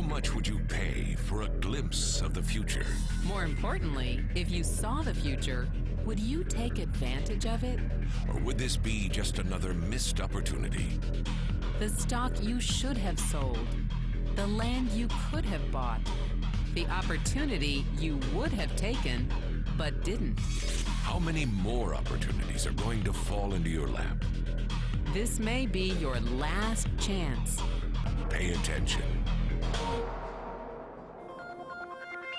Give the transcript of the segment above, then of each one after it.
much would you pay for a glimpse of the future? More importantly, if you saw the future, would you take advantage of it? Or would this be just another missed opportunity? The stock you should have sold, the land you could have bought, the opportunity you would have taken but didn't. How many more opportunities are going to fall into your lap? This may be your last chance. Pay attention.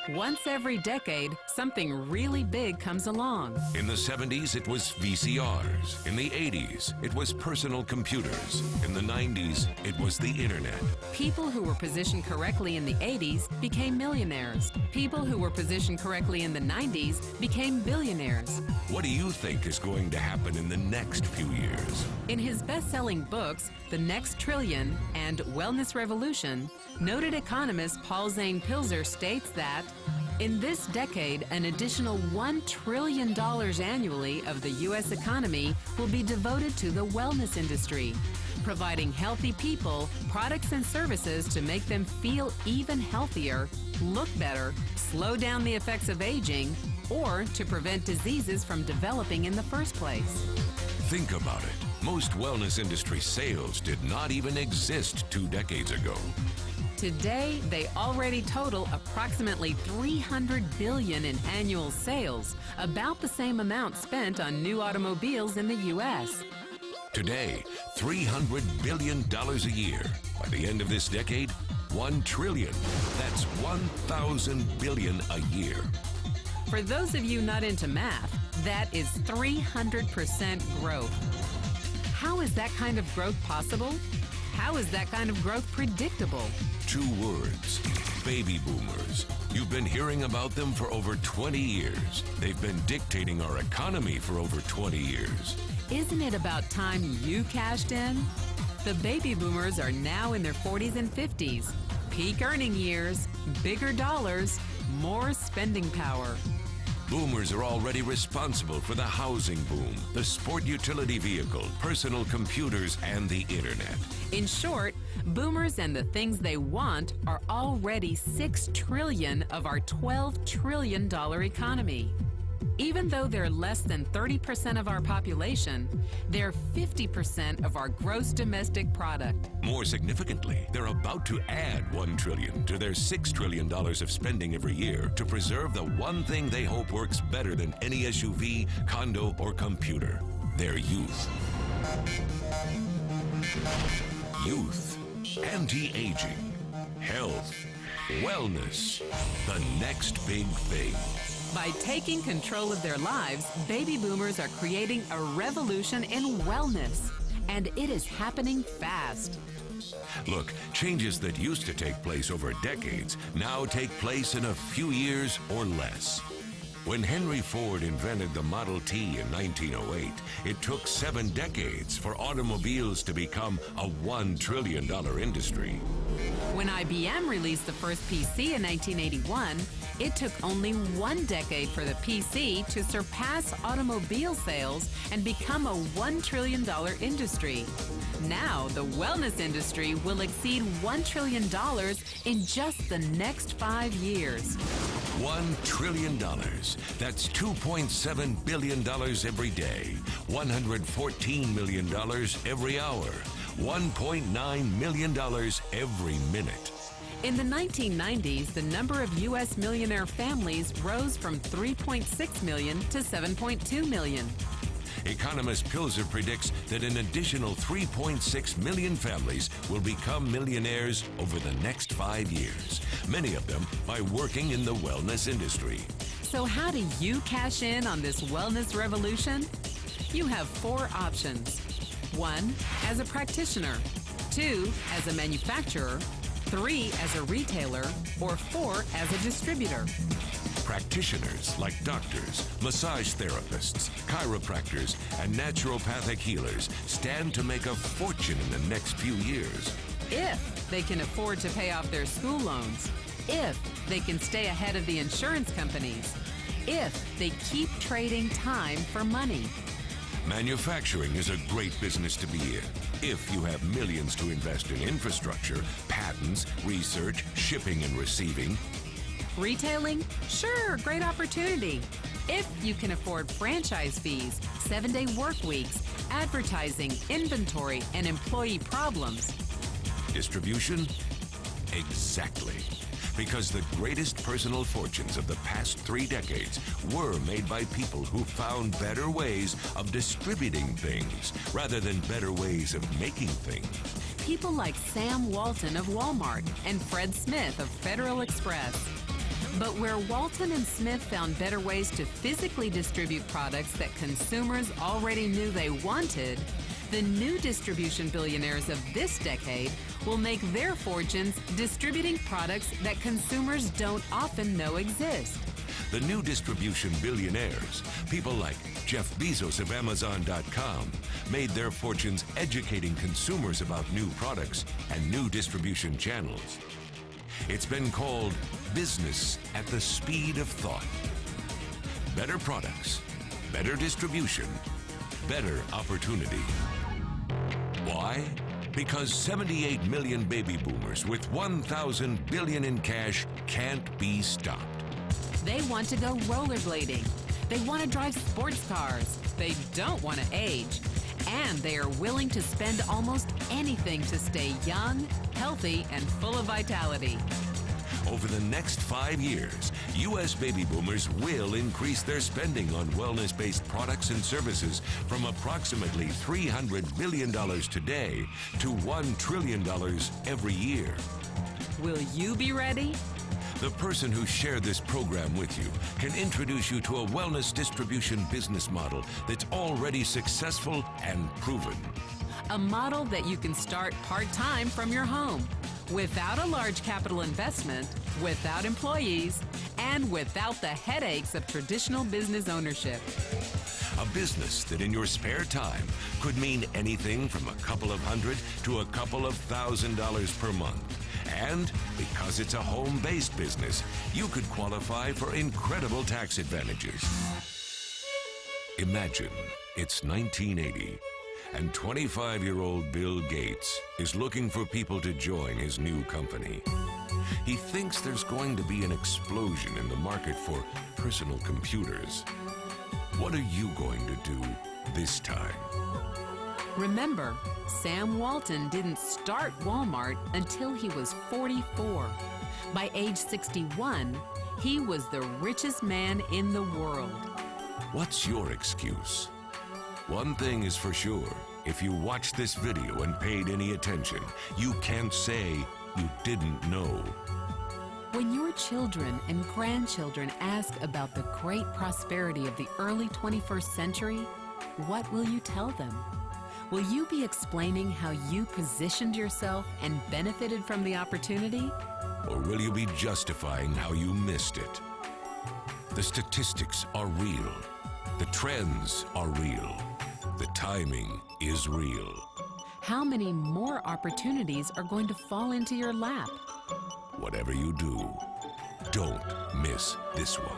Once every decade, something really big comes along. In the 70s, it was VCRs. In the 80s, it was personal computers. In the 90s, it was the internet. People who were positioned correctly in the 80s became millionaires. People who were positioned correctly in the 90s became billionaires. What do you think is going to happen in the next few years? In his best-selling books, The Next Trillion and Wellness Revolution, noted economist Paul Zane Pilzer states that in this decade, an additional $1 trillion annually of the U.S. economy will be devoted to the wellness industry, providing healthy people products and services to make them feel even healthier, look better, slow down the effects of aging, or to prevent diseases from developing in the first place. Think about it. Most wellness industry sales did not even exist 2 decades ago. Today, they already total approximately $300 billion in annual sales, about the same amount spent on new automobiles in the U.S. Today, $300 billion a year. By the end of this decade, $1 trillion. That's 1,000 billion a year. For those of you not into math, that is 300% growth. How is that kind of growth possible? How is that kind of growth predictable? 2 words: baby boomers. You've been hearing about them for over 20 years. They've been dictating our economy for over 20 years. Isn't it about time you cashed in? The baby boomers are now in their 40s and 50s. Peak earning years, bigger dollars, more spending power. Boomers are already responsible for the housing boom, the sport utility vehicle, personal computers, and the internet. In short, boomers and the things they want are already $6 trillion of our $12 trillion economy. Even though they're less than 30% of our population, they're 50% of our gross domestic product. More significantly, they're about to add $1 trillion to their $6 trillion of spending every year to preserve the one thing they hope works better than any SUV, condo, or computer: their youth. Youth, anti-aging, health, wellness, the next big thing. By taking control of their lives, baby boomers are creating a revolution in wellness, and it is happening fast. Look, changes that used to take place over decades now take place in a few years or less. When Henry Ford invented the Model T in 1908, it took 7 decades for automobiles to become a $1 trillion industry. When IBM released the first PC in 1981, it took only 1 decade for the PC to surpass automobile sales and become a $1 trillion industry. Now, the wellness industry will exceed $1 trillion in just the next 5 years. $1 trillion. That's $2.7 billion every day, $114 million every hour, $1.9 million every minute. In the 1990s, the number of U.S. millionaire families rose from 3.6 million to 7.2 million. Economist Pilzer predicts that an additional 3.6 million families will become millionaires over the next 5 years, many of them by working in the wellness industry. So how do you cash in on this wellness revolution? You have 4 options. 1, as a practitioner. 2, as a manufacturer. 3, as a retailer. Or 4, as a distributor. Practitioners like doctors, massage therapists, chiropractors, and naturopathic healers stand to make a fortune in the next few years. If they can afford to pay off their school loans. If they can stay ahead of the insurance companies. If they keep trading time for money. Manufacturing is a great business to be in if you have millions to invest in infrastructure, patents, research, shipping and receiving. Retailing? Sure, great opportunity. If you can afford franchise fees, 7-day work weeks, advertising, inventory, and employee problems. Distribution? Exactly. Because the greatest personal fortunes of the past 3 decades were made by people who found better ways of distributing things rather than better ways of making things. People like Sam Walton of Walmart and Fred Smith of Federal Express. But where Walton and Smith found better ways to physically distribute products that consumers already knew they wanted, the new distribution billionaires of this decade will make their fortunes distributing products that consumers don't often know exist. The new distribution billionaires, people like Jeff Bezos of Amazon.com, made their fortunes educating consumers about new products and new distribution channels. It's been called business at the speed of thought. Better products, better distribution, better opportunity. Why? Because 78 million baby boomers with 1,000 billion in cash can't be stopped. They want to go rollerblading. They want to drive sports cars. They don't want to age. And they are willing to spend almost anything to stay young, healthy, and full of vitality. Over the next 5 years, U.S. baby boomers will increase their spending on wellness-based products and services from approximately $300 billion today to $1 trillion every year. Will you be ready? The person who shared this program with you can introduce you to a wellness distribution business model that's already successful and proven. A model that you can start part-time from your home, without a large capital investment, without employees, and without the headaches of traditional business ownership. A business that in your spare time could mean anything from a couple of hundred to a couple of $1,000s per month. And because it's a home-based business, you could qualify for incredible tax advantages. Imagine it's 1980, and 25-year-old Bill Gates is looking for people to join his new company. He thinks there's going to be an explosion in the market for personal computers. What are you going to do this time? Remember, Sam Walton didn't start Walmart until he was 44. By age 61, he was the richest man in the world. What's your excuse? One thing is for sure, if you watched this video and paid any attention, you can't say you didn't know. When your children and grandchildren ask about the great prosperity of the early 21st century, what will you tell them? Will you be explaining how you positioned yourself and benefited from the opportunity? Or will you be justifying how you missed it? The statistics are real. The trends are real. The timing is real. How many more opportunities are going to fall into your lap? Whatever you do, don't miss this one.